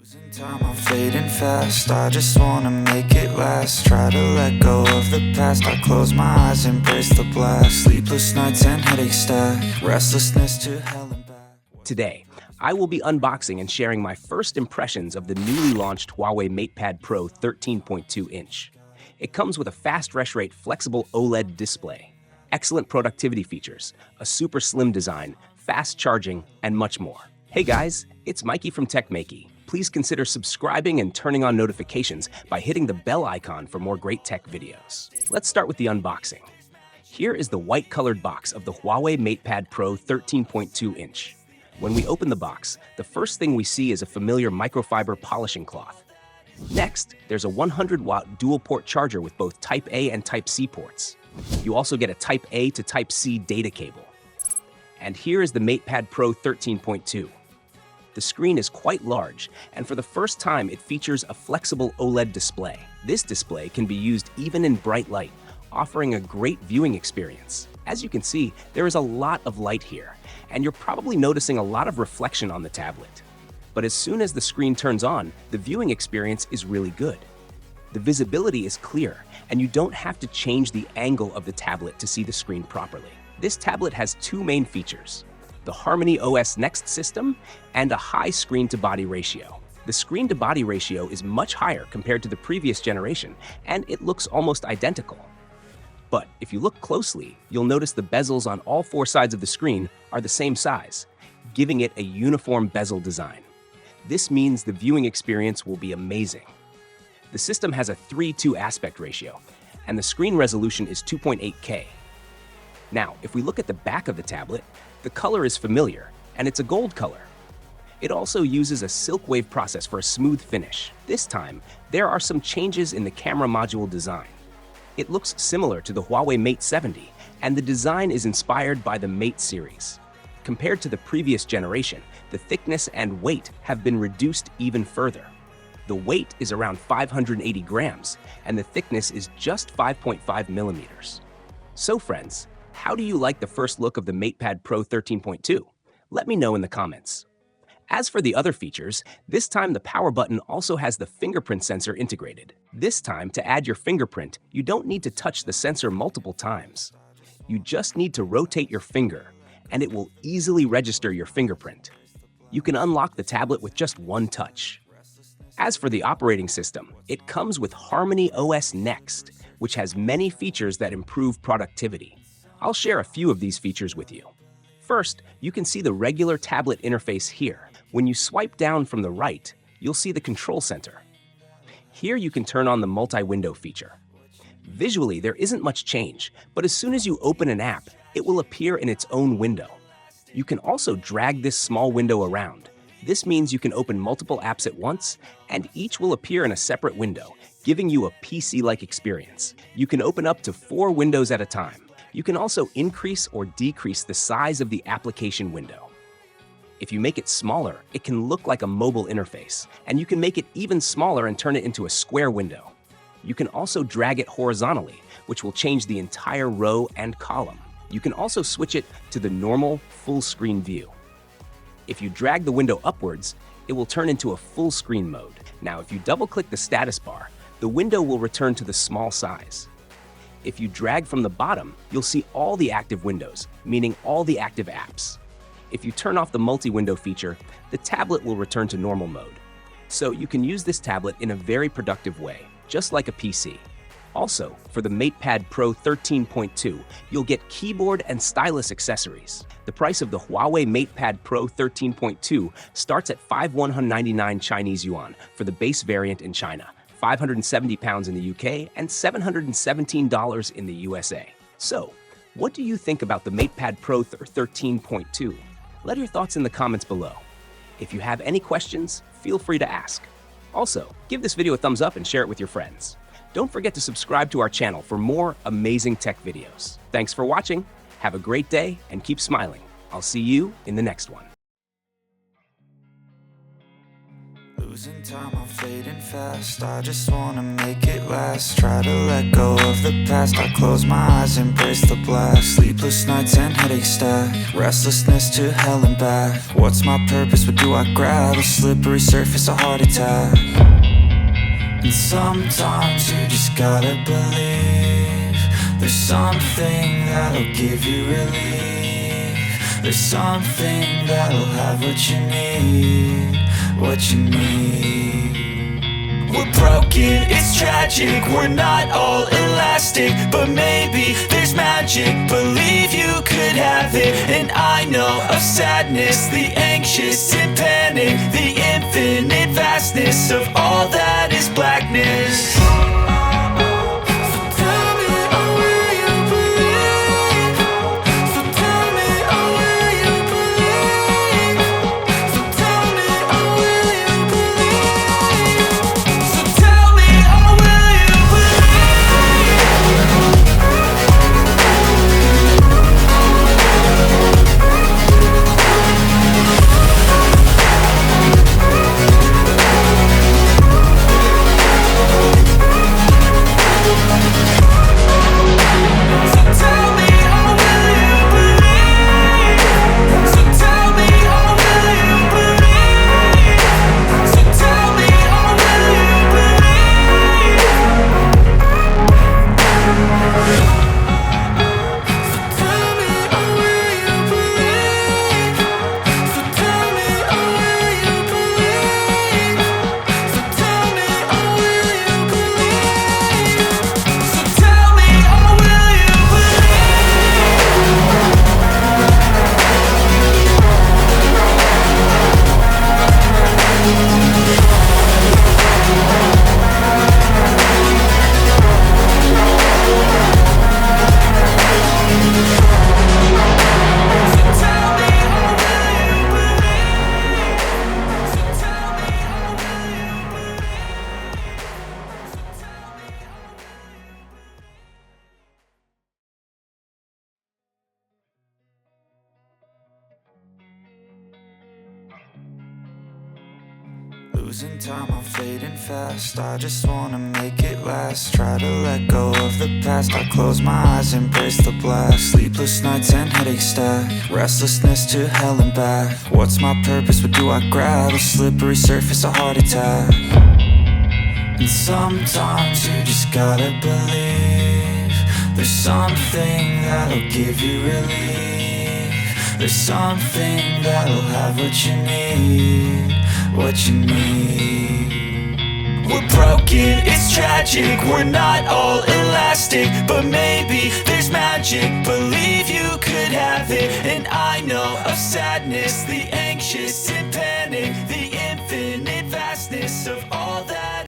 Losing time, I'm fading fast. I just wanna make it last. Try to let go of the past. I close my eyes, embrace the blast. Sleepless nights and headaches stack. Restlessness to hell and back. Today, I will be unboxing and sharing my first impressions of the newly launched Huawei MatePad Pro 13.2-inch. It comes with a fast refresh rate flexible OLED display, excellent productivity features, a super slim design, fast charging, and much more. Hey guys, it's Mikey from TechMakey. Please consider subscribing and turning on notifications by hitting the bell icon for more great tech videos. Let's start with the unboxing. Here is the white-colored box of the Huawei MatePad Pro 13.2-inch. When we open the box, the first thing we see is a familiar microfiber polishing cloth. Next, there's a 100-watt dual-port charger with both Type A and Type C ports. You also get a Type A to Type C data cable. And here is the MatePad Pro 13.2. The screen is quite large, and for the first time it features a flexible OLED display. This display can be used even in bright light, offering a great viewing experience. As you can see, there is a lot of light here, and you're probably noticing a lot of reflection on the tablet. But as soon as the screen turns on, the viewing experience is really good. The visibility is clear, and you don't have to change the angle of the tablet to see the screen properly. This tablet has two main features: the Harmony OS Next system and a high screen-to-body ratio. The screen-to-body ratio is much higher compared to the previous generation, and it looks almost identical. But if you look closely, you'll notice the bezels on all four sides of the screen are the same size, giving it a uniform bezel design. This means the viewing experience will be amazing. The system has a 3:2 aspect ratio, and the screen resolution is 2.8K. Now, if we look at the back of the tablet, the color is familiar, and it's a gold color. It also uses a silk wave process for a smooth finish. This time, there are some changes in the camera module design. It looks similar to the Huawei Mate 70, and the design is inspired by the Mate series. Compared to the previous generation, the thickness and weight have been reduced even further. The weight is around 580 grams, and the thickness is just 5.5 millimeters. So friends, how do you like the first look of the MatePad Pro 13.2? Let me know in the comments. As for the other features, this time the power button also has the fingerprint sensor integrated. This time, to add your fingerprint, you don't need to touch the sensor multiple times. You just need to rotate your finger, and it will easily register your fingerprint. You can unlock the tablet with just one touch. As for the operating system, it comes with Harmony OS Next, which has many features that improve productivity. I'll share a few of these features with you. First, you can see the regular tablet interface here. When you swipe down from the right, you'll see the control center. Here you can turn on the multi-window feature. Visually, there isn't much change, but as soon as you open an app, it will appear in its own window. You can also drag this small window around. This means you can open multiple apps at once, and each will appear in a separate window, giving you a PC-like experience. You can open up to 4 windows at a time. You can also increase or decrease the size of the application window. If you make it smaller, it can look like a mobile interface, and you can make it even smaller and turn it into a square window. You can also drag it horizontally, which will change the entire row and column. You can also switch it to the normal full screen view. If you drag the window upwards, it will turn into a full screen mode. Now, if you double-click the status bar, the window will return to the small size. If you drag from the bottom, you'll see all the active windows, meaning all the active apps. If you turn off the multi-window feature, the tablet will return to normal mode. So you can use this tablet in a very productive way, just like a PC. Also, for the MatePad Pro 13.2, you'll get keyboard and stylus accessories. The price of the Huawei MatePad Pro 13.2 starts at 5,199 Chinese yuan for the base variant in China, £570 in the UK, and $717 in the USA. So, what do you think about the MatePad Pro 13.2? Let your thoughts in the comments below. If you have any questions, feel free to ask. Also, give this video a thumbs up and share it with your friends. Don't forget to subscribe to our channel for more amazing tech videos. Thanks for watching, have a great day, and keep smiling. I'll see you in the next one. Losing time, I'm fading fast. I just wanna make it last. Try to let go of the past. I close my eyes, embrace the blast. Sleepless nights and headache stack. Restlessness to hell and back. What's my purpose? What do I grab? A slippery surface, a heart attack. And sometimes you just gotta believe there's something that'll give you relief. There's something that'll have what you need, what you need. We're broken, it's tragic, we're not all elastic, but maybe there's magic. Believe you could have it, and I know of sadness, the anxious and panic, the infinite vastness of all that is blackness. Losing time, I'm fading fast. I just wanna make it last. Try to let go of the past. I close my eyes, embrace the blast. Sleepless nights and headache stack. Restlessness to hell and back. What's my purpose? What do I grab? A slippery surface, a heart attack. And sometimes you just gotta believe there's something that'll give you relief. There's something that'll have what you need, what you need. We're broken, it's tragic, we're not all elastic, but maybe there's magic. Believe you could have it, and I know of sadness, the anxious and panic, the